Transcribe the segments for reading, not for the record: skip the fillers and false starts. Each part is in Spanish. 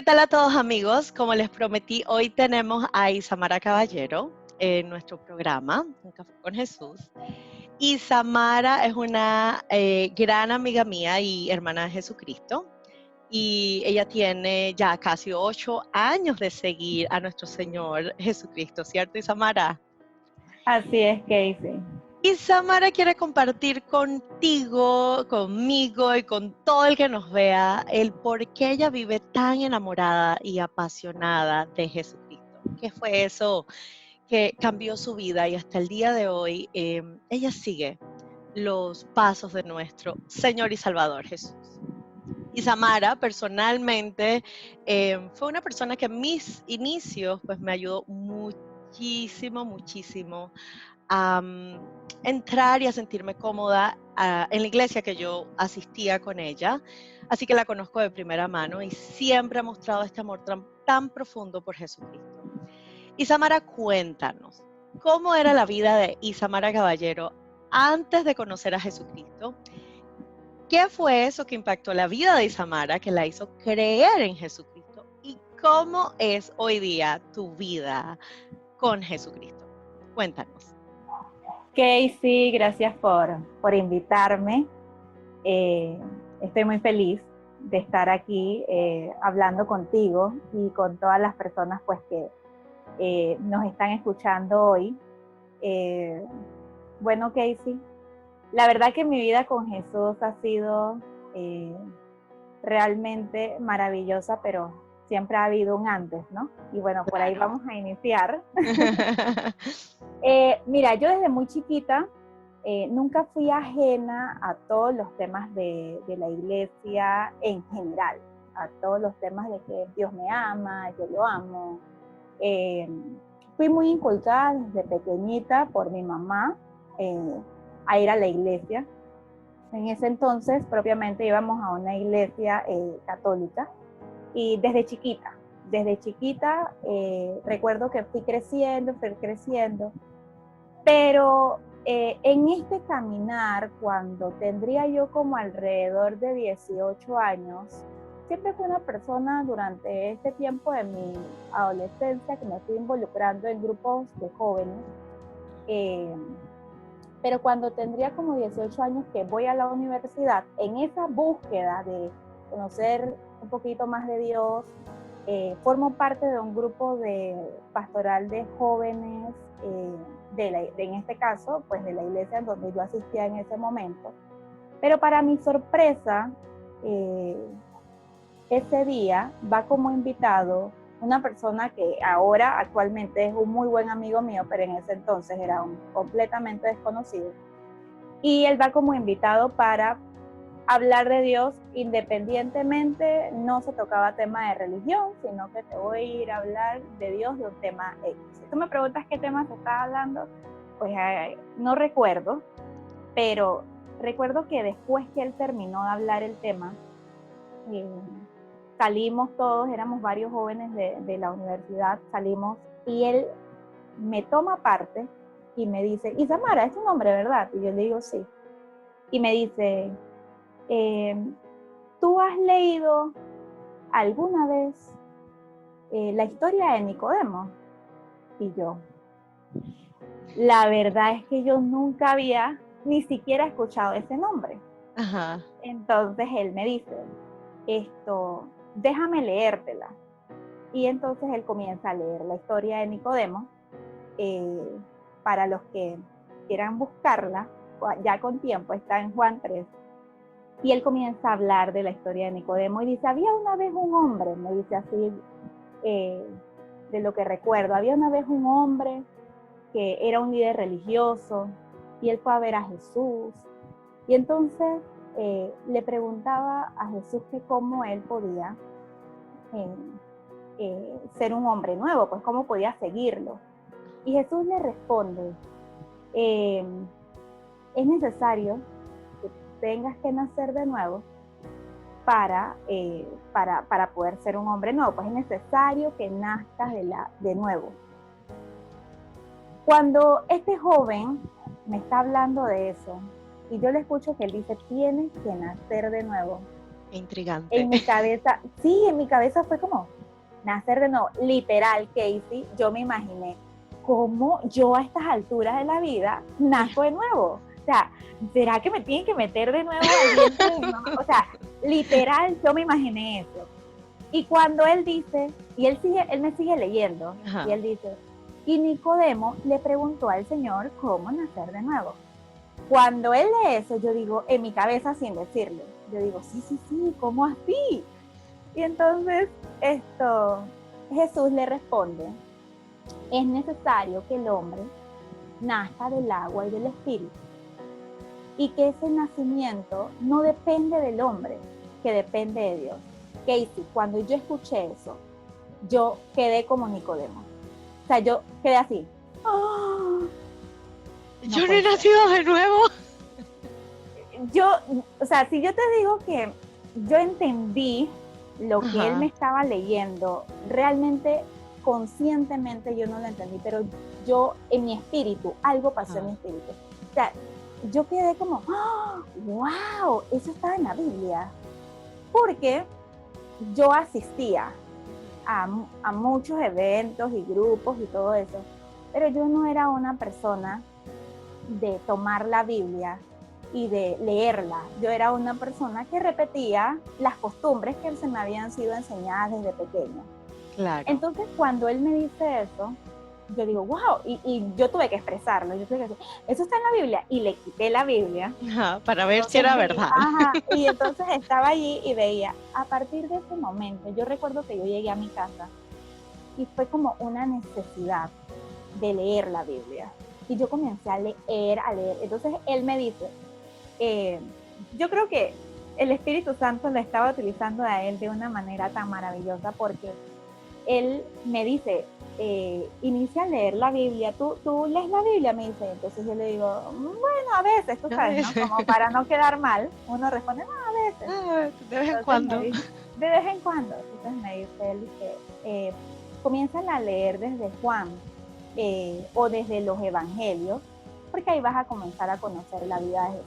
¿Qué tal a todos amigos? Como les prometí, hoy tenemos a Isamara Caballero en nuestro programa, Un Café con Jesús. Isamara es una gran amiga mía y hermana de Jesucristo. Y ella tiene ya casi 8 años de seguir a nuestro Señor Jesucristo, ¿cierto, Isamara? Así es, Casey. Y Samara quiere compartir contigo, conmigo y con todo el que nos vea el por qué ella vive tan enamorada y apasionada de Jesucristo. ¿Qué fue eso que cambió su vida? Y hasta el día de hoy ella sigue los pasos de nuestro Señor y Salvador Jesús. Y Samara personalmente fue una persona que en mis inicios pues me ayudó muchísimo a entrar y a sentirme cómoda en la iglesia que yo asistía con ella. Así que la conozco de primera mano y siempre ha mostrado este amor tan profundo por Jesucristo. Isamara, cuéntanos, ¿cómo era la vida de Isamara Caballero antes de conocer a Jesucristo? ¿Qué fue eso que impactó la vida de Isamara, que la hizo creer en Jesucristo? ¿Y cómo es hoy día tu vida con Jesucristo? Cuéntanos. Casey, gracias por invitarme. Estoy muy feliz de estar aquí hablando contigo y con todas las personas pues, que nos están escuchando hoy. Bueno, Casey, la verdad que mi vida con Jesús ha sido realmente maravillosa, pero siempre ha habido un antes, ¿no? Y bueno, por ahí vamos a iniciar. Mira, yo desde muy chiquita nunca fui ajena a todos los temas de la iglesia en general, a todos los temas de que Dios me ama, yo lo amo. Fui muy inculcada desde pequeñita por mi mamá a ir a la iglesia. En ese entonces propiamente íbamos a una iglesia católica y desde chiquita recuerdo que fui creciendo, pero en este caminar, cuando tendría yo como alrededor de 18 años, siempre fui una persona durante este tiempo de mi adolescencia que me fui involucrando en grupos de jóvenes, pero cuando tendría como 18 años que voy a la universidad, en esa búsqueda de conocer un poquito más de Dios, formo parte de un grupo de pastoral de jóvenes, en este caso, pues de la iglesia en donde yo asistía en ese momento. Pero para mi sorpresa, ese día va como invitado una persona que ahora actualmente es un muy buen amigo mío, pero en ese entonces era un completamente desconocido. Y él va como invitado para hablar de Dios independientemente, no se tocaba tema de religión, sino que te voy a ir a hablar de Dios de un tema X. Si tú me preguntas qué tema se está hablando, pues no recuerdo, pero recuerdo que después que él terminó de hablar el tema, salimos todos, éramos varios jóvenes de la universidad, salimos y él me toma aparte y me dice, Isamara, es tu nombre, ¿verdad? Y yo le digo, sí. Y me dice, ¿tú has leído alguna vez la historia de Nicodemo? Y yo, la verdad es que yo nunca había ni siquiera escuchado ese nombre. Ajá. Entonces él me dice, déjame leértela. Y entonces él comienza a leer la historia de Nicodemo. Para los que quieran buscarla, ya con tiempo, está en Juan 3. Y él comienza a hablar de la historia de Nicodemo y dice, había una vez un hombre, me dice así, de lo que recuerdo, había una vez un hombre que era un líder religioso y él fue a ver a Jesús. Y entonces le preguntaba a Jesús que cómo él podía ser un hombre nuevo, pues cómo podía seguirlo. Y Jesús le responde, es necesario que tengas que nacer de nuevo para poder ser un hombre nuevo, pues es necesario que nazcas de nuevo. Cuando este joven me está hablando de eso, y yo le escucho que él dice, tienes que nacer de nuevo, Intrigante. En mi cabeza, sí, en mi cabeza fue como nacer de nuevo, literal, Casey, yo me imaginé cómo yo a estas alturas de la vida nazco de nuevo. O sea, ¿será que me tienen que meter de nuevo al vientre de mi mamá? O sea, literal, yo me imaginé eso. Y cuando él dice, y él me sigue leyendo, Ajá. y él dice, y Nicodemo le preguntó al Señor cómo nacer de nuevo. Cuando él lee eso, yo digo, en mi cabeza sin decirle, yo digo, sí, ¿cómo así? Y entonces Jesús le responde, es necesario que el hombre nazca del agua y del espíritu, y que ese nacimiento no depende del hombre, que depende de Dios. Casey, cuando yo escuché eso, yo quedé como Nicodemo. O sea, yo quedé así. ¡Oh! Yo no he nacido de nuevo. O sea, si yo te digo que yo entendí lo que él me estaba leyendo, realmente, conscientemente yo no lo entendí, pero yo en mi espíritu, algo pasó en mi espíritu. O sea, yo quedé como, ¡oh, wow! Eso estaba en la Biblia. Porque yo asistía a muchos eventos y grupos y todo eso, pero yo no era una persona de tomar la Biblia y de leerla. Yo era una persona que repetía las costumbres que se me habían sido enseñadas desde pequeña. Claro. Entonces, cuando él me dice eso, yo digo, wow, y yo tuve que expresarlo, yo tuve que decir, eso está en la Biblia, y le quité la Biblia. Para ver si era verdad. Y entonces estaba allí y veía, a partir de ese momento, yo recuerdo que yo llegué a mi casa y fue como una necesidad de leer la Biblia. Y yo comencé a leer. Entonces él me dice, yo creo que el Espíritu Santo lo estaba utilizando a él de una manera tan maravillosa, porque él me dice, inicia a leer la Biblia. ¿Tú lees la Biblia? Me dice. Entonces yo le digo, bueno, a veces, tú sabes, ¿no? Como para no quedar mal, uno responde, no, a veces. De vez en cuando. De vez en cuando. Entonces me dice él que comienzan a leer desde Juan o desde los evangelios, porque ahí vas a comenzar a conocer la vida de Jesús.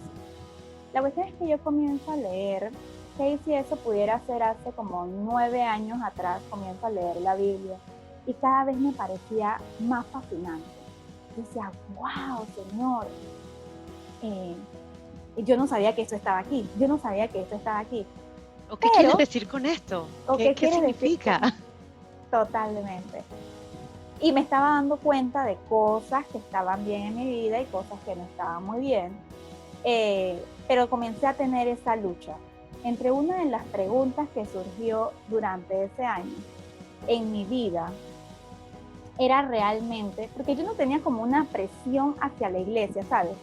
La cuestión es que yo comienzo a leer, si eso pudiera ser hace como 9 años atrás, comienzo a leer la Biblia y cada vez me parecía más fascinante. Yo decía, wow, Señor, yo no sabía que esto estaba aquí, ¿O qué quieres decir con esto? ¿Qué significa? Totalmente. Y me estaba dando cuenta de cosas que estaban bien en mi vida y cosas que no estaban muy bien. Pero comencé a tener esa lucha. Entre una de las preguntas que surgió durante ese año en mi vida era realmente, porque yo no tenía como una presión hacia la iglesia, ¿sabes?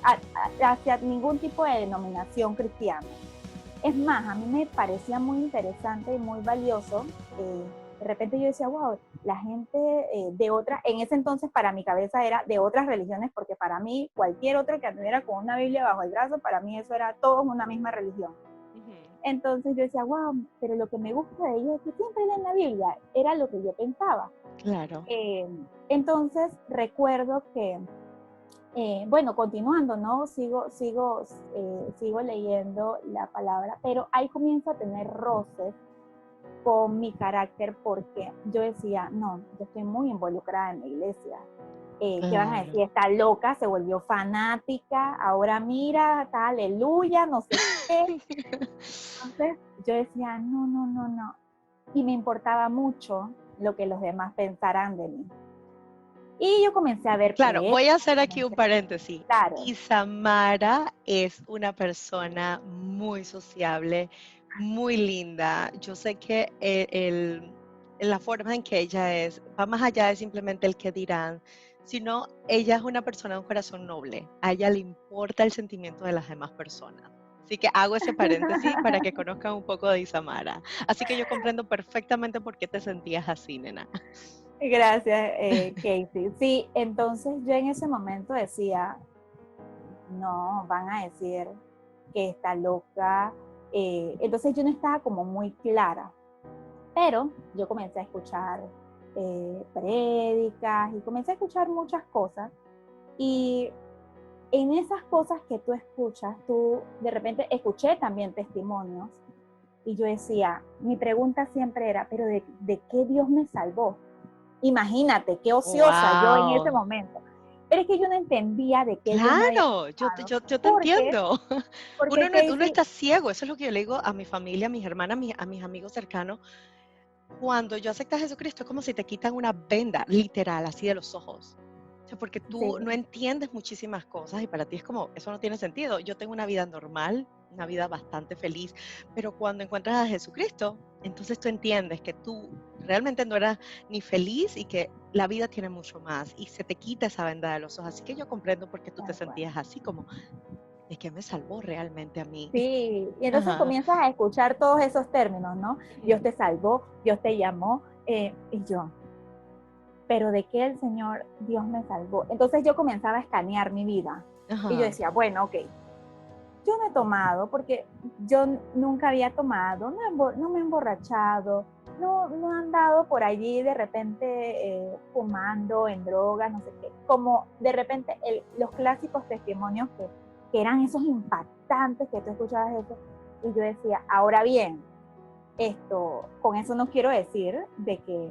Hacia ningún tipo de denominación cristiana. Es más, a mí me parecía muy interesante y muy valioso. De repente yo decía, wow, la gente de otras, en ese entonces para mi cabeza era de otras religiones, porque para mí cualquier otro que anduviera con una Biblia bajo el brazo, para mí eso era todo una misma religión. Entonces yo decía, wow, pero lo que me gusta de ellos es que siempre leen la Biblia, era lo que yo pensaba. Claro. Entonces recuerdo que, bueno, continuando, ¿no? Sigo leyendo la palabra, pero ahí comienzo a tener roces con mi carácter, porque yo decía, no, yo estoy muy involucrada en la iglesia. ¿Qué van a decir? Está loca, se volvió fanática, ahora mira, está aleluya, no sé qué. Entonces yo decía, no. Y me importaba mucho lo que los demás pensaran de mí. Y yo comencé a ver. Claro, voy a hacer aquí un paréntesis. Claro. Isamara es una persona muy sociable, muy linda. Yo sé que la forma en que ella es va más allá de simplemente el que dirán, sino ella es una persona de un corazón noble. A ella le importa el sentimiento de las demás personas. Así que hago ese paréntesis para que conozcan un poco de Isamara. Así que yo comprendo perfectamente por qué te sentías así, nena. Gracias, Casey. Sí, entonces yo en ese momento decía, no, van a decir que está loca. Entonces yo no estaba como muy clara. Pero yo comencé a escuchar prédicas y comencé a escuchar muchas cosas. Y en esas cosas que tú escuchas, tú de repente escuché también testimonios Y yo decía, mi pregunta siempre era, ¿pero de qué Dios me salvó? Imagínate, qué ociosa yo en ese Wow. momento. Pero es que yo no entendía de qué Dios me había Claro, salvado. yo te Porque, entiendo. porque Uno Casey, está ciego, eso es lo que yo le digo a mi familia, a mis hermanas, a mis amigos cercanos. Cuando yo acepté a Jesucristo, es como si te quitan una venda, literal, así de los ojos. O sea, porque tú no sí, entiendes muchísimas cosas y para ti es como, eso no tiene sentido. Yo tengo una vida normal, una vida bastante feliz, pero cuando encuentras a Jesucristo, entonces tú entiendes que tú realmente no eras ni feliz y que la vida tiene mucho más y se te quita esa venda de los ojos. Así que yo comprendo por qué tú te tal cual. sentías así, como, ¿de qué me salvó realmente a mí? Sí, y entonces Ajá. comienzas a escuchar todos esos términos, ¿no? Dios Ujú. te salvó, Dios te llamó, y yo, pero ¿de qué el Señor Dios me salvó? Entonces yo comenzaba a escanear mi vida y yo Ajá. decía, bueno, ok, yo no he tomado porque yo nunca había tomado, no me he emborrachado, no he andado por allí de repente fumando en drogas, no sé qué, como de repente los clásicos testimonios que eran esos impactantes que tú escuchabas eso, y yo decía, ahora bien, con eso no quiero decir de que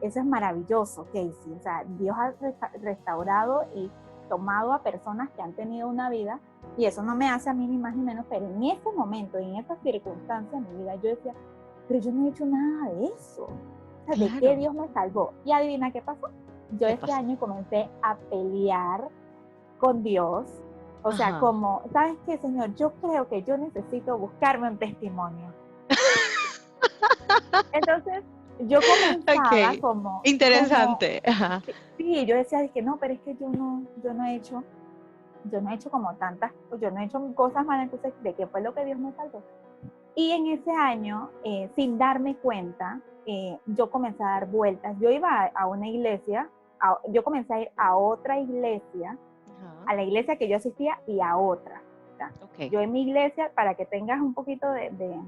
eso es maravilloso, Casey. O sea, Dios ha restaurado y tomado a personas que han tenido una vida y eso no me hace a mí ni más ni menos, pero en ese momento, en esas circunstancias de mi vida, yo decía, pero yo no he hecho nada de eso. O sea, ¿de qué Claro. Dios me salvó? Y adivina qué pasó. Yo ¿Qué este pasó? año comencé a pelear con Dios. O sea, Ajá. como, ¿sabes qué, Señor? Yo creo que yo necesito buscarme un testimonio. Entonces, yo comenzaba Ok, como, interesante. Ajá. sí, yo decía, dije, no, pero es que yo no he hecho como tantas, yo no he hecho cosas malas, entonces, ¿de qué fue lo que Dios me salvó? Y en ese año, sin darme cuenta, yo comencé a dar vueltas. Yo iba a una iglesia, yo comencé a ir a otra iglesia, Ajá. a la iglesia que yo asistía y a otra. ¿Ya? Ok. Yo en mi iglesia, para que tengas un poquito de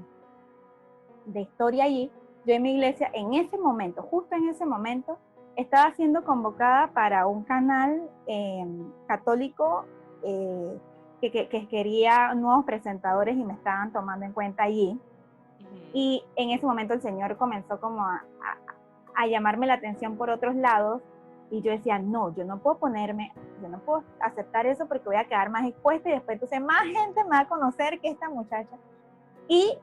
historia allí, yo en mi iglesia, en ese momento, justo en ese momento, estaba siendo convocada para un canal católico que quería nuevos presentadores y me estaban tomando en cuenta allí. Ujú. Y en ese momento el Señor comenzó como a llamarme la atención por otros lados y yo decía, no, yo no puedo aceptar eso porque voy a quedar más expuesta y después entonces más gente me va a conocer que esta muchacha. Y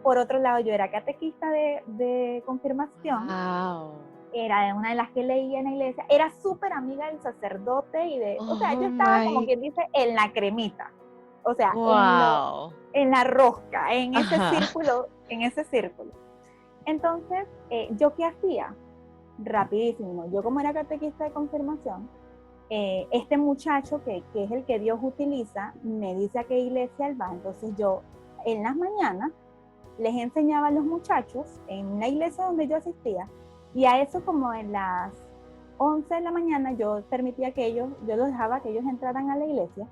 por otro lado, yo era catequista de confirmación, Wow. era de una de las que leía en la iglesia, era súper amiga del sacerdote o sea, yo Oh estaba como my. quien dice en la cremita, o sea, Wow. en la rosca, Ajá. en ese círculo. Entonces, ¿yo qué hacía? Rapidísimo, yo como era catequista de confirmación, este muchacho que es el que Dios utiliza, me dice a qué iglesia él va, entonces yo en las mañanas les enseñaba a los muchachos en la iglesia donde yo asistía y a eso como en las 11 de la mañana yo permitía yo los dejaba que ellos entraran a la iglesia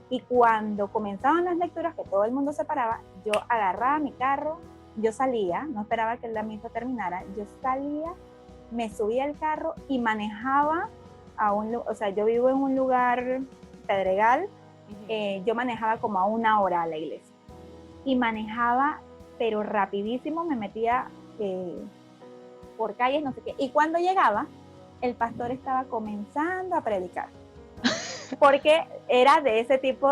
y cuando comenzaban las lecturas, que todo el mundo se paraba, yo agarraba mi carro, yo salía, no esperaba que la misa terminara, yo salía, me subía al carro y manejaba o sea, yo vivo en un lugar Pedregal, Ujú. yo manejaba como a 1 hora a la iglesia y manejaba, pero rapidísimo me metía por calles, no sé qué. Y cuando llegaba, el pastor estaba comenzando a predicar, porque era de ese tipo.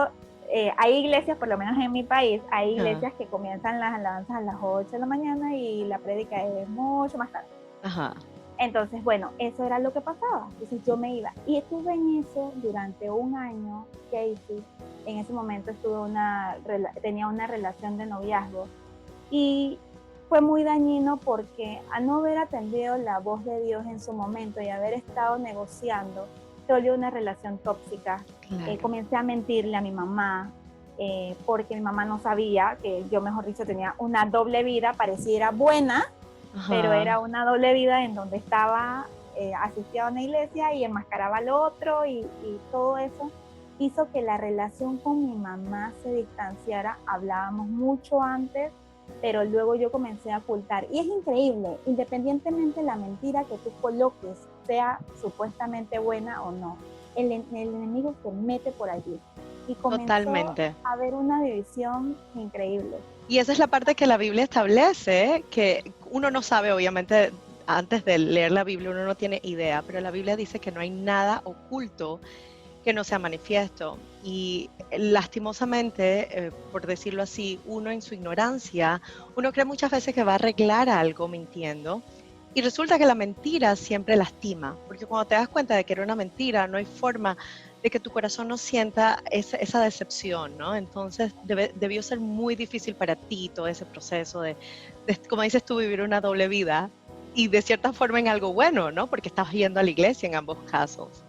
Hay iglesias, por lo menos en mi país, hay Ajá. iglesias que comienzan las alabanzas a las 8 de la mañana y la prédica es mucho más tarde. Ajá. Entonces, bueno, eso era lo que pasaba. Entonces yo me iba. Y estuve en eso durante un año, Casey. En ese momento tenía una relación de noviazgo. Y fue muy dañino porque al no haber atendido la voz de Dios en su momento y haber estado negociando, se volvió una relación tóxica. Claro. Comencé a mentirle a mi mamá porque mi mamá no sabía que yo, mejor dicho, tenía una doble vida, pareciera buena, pero Ajá. era una doble vida en donde asistía a una iglesia y enmascaraba al otro y todo eso hizo que la relación con mi mamá se distanciara. Hablábamos mucho antes, pero luego yo comencé a ocultar. Y es increíble, independientemente de la mentira que tú coloques, sea supuestamente buena o no, el enemigo se mete por allí. y comenzó Totalmente. a haber una división increíble. Y esa es la parte que la Biblia establece, ¿eh? Que uno no sabe, obviamente, antes de leer la Biblia uno no tiene idea, pero la Biblia dice que no hay nada oculto que no sea manifiesto. Y lastimosamente, por decirlo así, uno en su ignorancia, uno cree muchas veces que va a arreglar algo mintiendo. Y resulta que la mentira siempre lastima, porque cuando te das cuenta de que era una mentira, no hay forma de que tu corazón no sienta esa decepción, ¿no? Entonces debió ser muy difícil para ti todo ese proceso como dices tú, vivir una doble vida y de cierta forma en algo bueno, ¿no? Porque estabas yendo a la iglesia en ambos casos.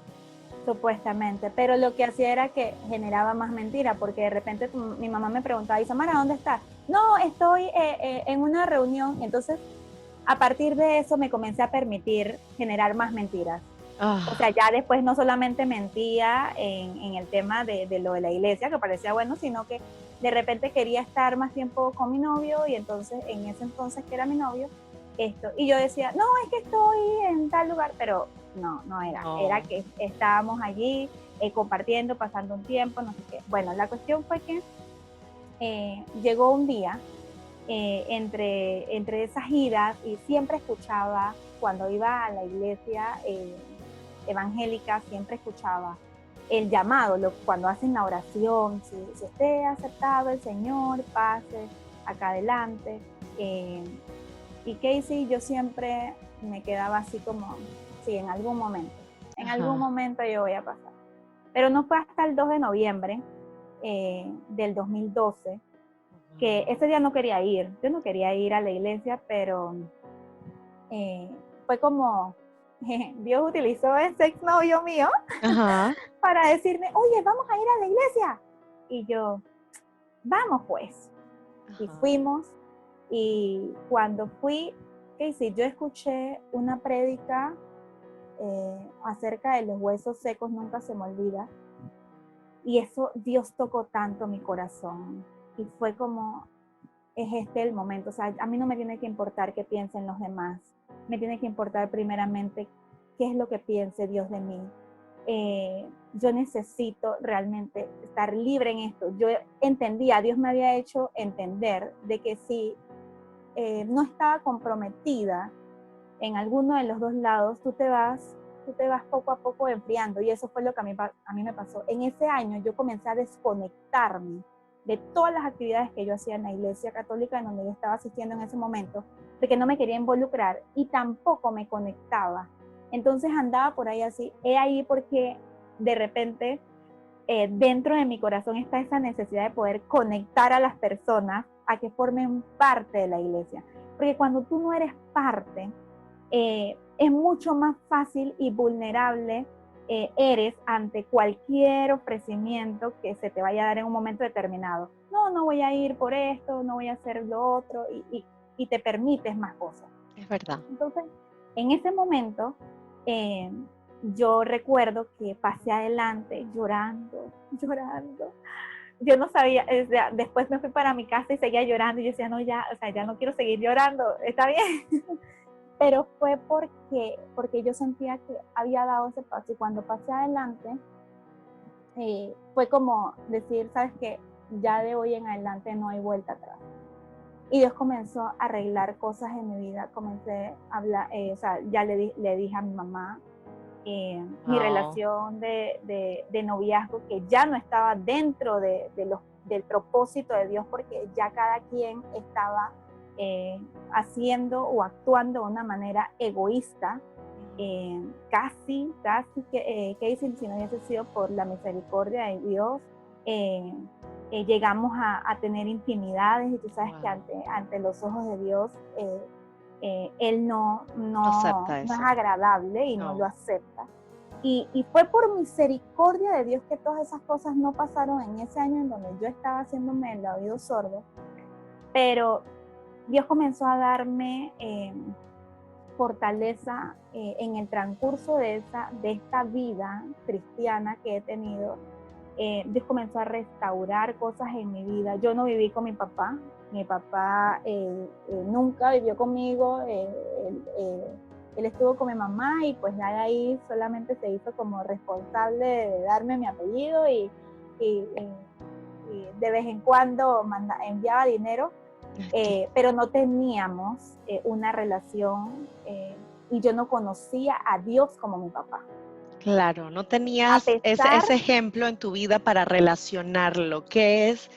Supuestamente, pero lo que hacía era que generaba más mentira, porque de repente mi mamá me preguntaba, Isamara, ¿dónde estás? No, estoy en una reunión. Entonces, a partir de eso me comencé a permitir generar más mentiras. O sea, Ah, ya después no solamente mentía en el tema de lo de la iglesia, que parecía bueno, sino que de repente quería estar más tiempo con mi novio, y entonces, en ese entonces que era mi novio, y yo decía, no, es que estoy en tal lugar, pero no era no. que estábamos allí compartiendo, pasando un tiempo, no sé qué. Bueno, la cuestión fue que llegó un día entre esas giras, y siempre escuchaba, cuando iba a la iglesia evangélica, siempre escuchaba el llamado, cuando hacen la oración, si usted ha aceptado el Señor, pase acá adelante. Y Casey, yo siempre me quedaba así como, sí, en algún Ajá. momento yo voy a pasar. Pero no fue hasta el 2 de noviembre del 2012 que Wow. ese día no quería ir. Yo no quería ir a la iglesia, pero fue como Dios utilizó ese exnovio mío Ajá. para decirme, oye, vamos a ir a la iglesia. Y yo, vamos pues. Y Ajá. fuimos, y cuando fui, Casey, yo escuché una prédica acerca de los huesos secos, nunca se me olvida. Y eso, Dios tocó tanto mi corazón. Y fue como, es este el momento. O sea, a mí no me tiene que importar qué piensen los demás. Me tiene que importar primeramente qué es lo que piense Dios de mí. Yo necesito realmente estar libre en esto. Yo entendía, Dios me había hecho entender de que si no estaba comprometida en alguno de los dos lados, tú te vas poco a poco enfriando, y eso fue lo que a mí me pasó. En ese año yo comencé a desconectarme de todas las actividades que yo hacía en la iglesia católica en donde yo estaba asistiendo en ese momento, de que no me quería involucrar y tampoco me conectaba. Entonces andaba por ahí así, ahí porque de repente dentro de mi corazón está esa necesidad de poder conectar a las personas a que formen parte de la iglesia. Porque cuando tú no eres parte, es mucho más fácil y vulnerable eres ante cualquier ofrecimiento que se te vaya a dar en un momento determinado. No voy a ir por esto, no voy a hacer lo otro, y te permites más cosas. Es verdad. Entonces, en ese momento, eh, yo recuerdo que pasé adelante llorando, llorando. Yo no sabía, o sea, después me fui para mi casa y seguía llorando, y yo decía, no, ya, o sea, ya no quiero seguir llorando, está bien. Pero fue porque yo sentía que había dado ese paso, y cuando pasé adelante, fue como decir, sabes que ya de hoy en adelante no hay vuelta atrás. Y Dios comenzó a arreglar cosas en mi vida. Comencé a hablar, o sea, ya le dije a mi mamá mi Wow. relación de noviazgo, que ya no estaba dentro del propósito de Dios, porque ya cada quien estaba haciendo o actuando de una manera egoísta. Casi que si no hubiese sido por la misericordia de Dios, eh, llegamos a tener intimidades, y tú sabes que Wow. ante los ojos de Dios Él No acepta no es eso. agradable y no lo No. acepta. Y fue por misericordia de Dios que todas esas cosas no pasaron en ese año en donde yo estaba haciéndome el oído sordo, pero Dios comenzó a darme fortaleza en el transcurso de esta vida cristiana que he tenido. Dios comenzó a restaurar cosas en mi vida. Yo no viví con mi papá nunca vivió conmigo, él estuvo con mi mamá, y pues de ahí solamente se hizo como responsable de darme mi apellido, y de vez en cuando enviaba dinero, pero no teníamos una relación y yo no conocía a Dios como mi papá. Claro, no tenías ese ejemplo en tu vida para relacionarlo. ¿Qué es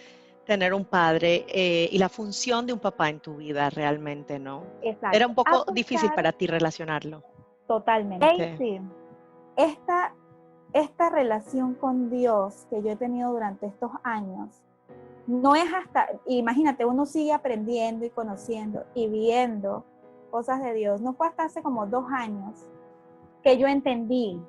tener un padre y la función de un papá en tu vida realmente, no? Exacto. Era un poco difícil para ti relacionarlo. Totalmente. Sí. Esta relación con Dios que yo he tenido durante estos años, no es hasta, imagínate, uno sigue aprendiendo y conociendo y viendo cosas de Dios. No fue hasta hace como 2 años que yo entendí.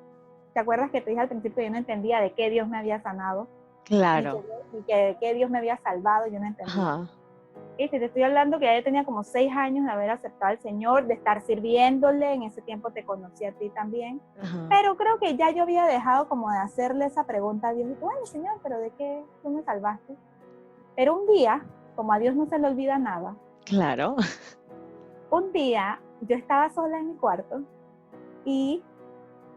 ¿Te acuerdas que te dije al principio que yo no entendía de qué Dios me había sanado? Claro. Ni de qué Dios me había salvado, yo no entendía. Ajá. Y te estoy hablando que ya yo tenía como 6 años de haber aceptado al Señor, de estar sirviéndole. En ese tiempo te conocí a ti también. Ajá. Pero creo que ya yo había dejado como de hacerle esa pregunta a Dios. Y bueno, Señor, ¿pero de qué tú me salvaste? Pero un día, como a Dios no se le olvida nada. Claro. Un día yo estaba sola en mi cuarto y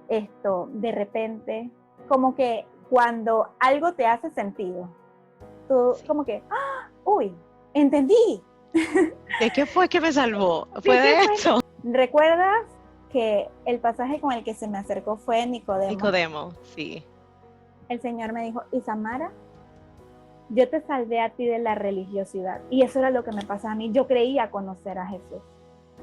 de repente, como que cuando algo te hace sentido, tú como que, ¡ah! ¡Uy! ¡Entendí! ¿De qué fue que me salvó? ¿Fue de esto? ¿Recuerdas que el pasaje con el que se me acercó fue Nicodemo? Nicodemo, sí. El Señor me dijo, Isamara, yo te salvé a ti de la religiosidad. Y eso era lo que me pasaba a mí. Yo creía conocer a Jesús.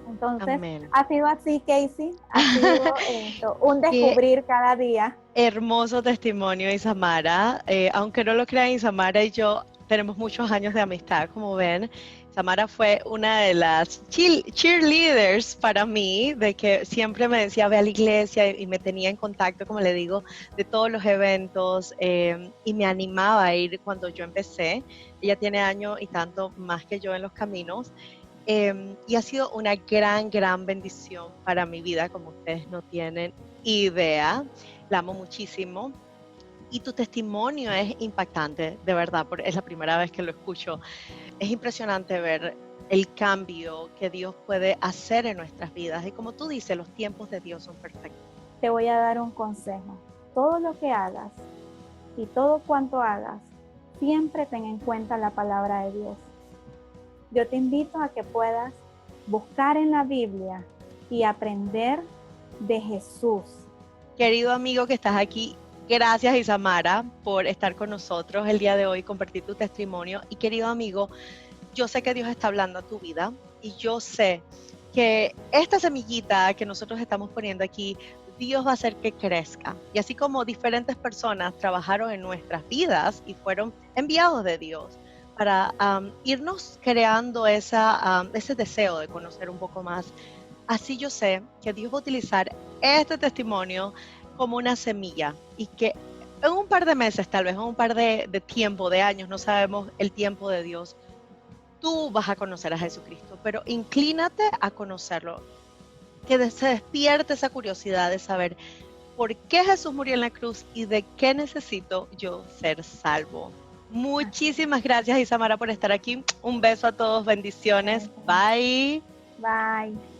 Entonces, Amén. Ha sido así, Casey. Ha sido un descubrir cada día. Hermoso testimonio, Isamara. Aunque no lo crean, Isamara y yo tenemos muchos años de amistad, como ven. Isamara fue una de las cheerleaders para mí, de que siempre me decía, ve a la iglesia, y me tenía en contacto, como le digo, de todos los eventos, y me animaba a ir cuando yo empecé. Ella tiene años y tanto más que yo en los caminos. Y ha sido una gran bendición para mi vida, como ustedes no tienen idea. La amo muchísimo. Y tu testimonio es impactante, de verdad, porque es la primera vez que lo escucho. Es impresionante ver el cambio que Dios puede hacer en nuestras vidas. Y como tú dices, los tiempos de Dios son perfectos. Te voy a dar un consejo. Todo lo que hagas y todo cuanto hagas, siempre ten en cuenta la palabra de Dios. Yo te invito a que puedas buscar en la Biblia y aprender de Jesús. Querido amigo que estás aquí, gracias Isamara por estar con nosotros el día de hoy, compartir tu testimonio. Y querido amigo, yo sé que Dios está hablando a tu vida y yo sé que esta semillita que nosotros estamos poniendo aquí, Dios va a hacer que crezca. Y así como diferentes personas trabajaron en nuestras vidas y fueron enviados de Dios para irnos creando ese deseo de conocer un poco más. Así yo sé que Dios va a utilizar este testimonio como una semilla y que en un par de meses, tal vez en un par de tiempo, de años, no sabemos el tiempo de Dios, tú vas a conocer a Jesucristo, pero inclínate a conocerlo, que se despierte esa curiosidad de saber por qué Jesús murió en la cruz y de qué necesito yo ser salvo. Muchísimas gracias, Isamara, por estar aquí. Un beso a todos, bendiciones. Bye. Bye.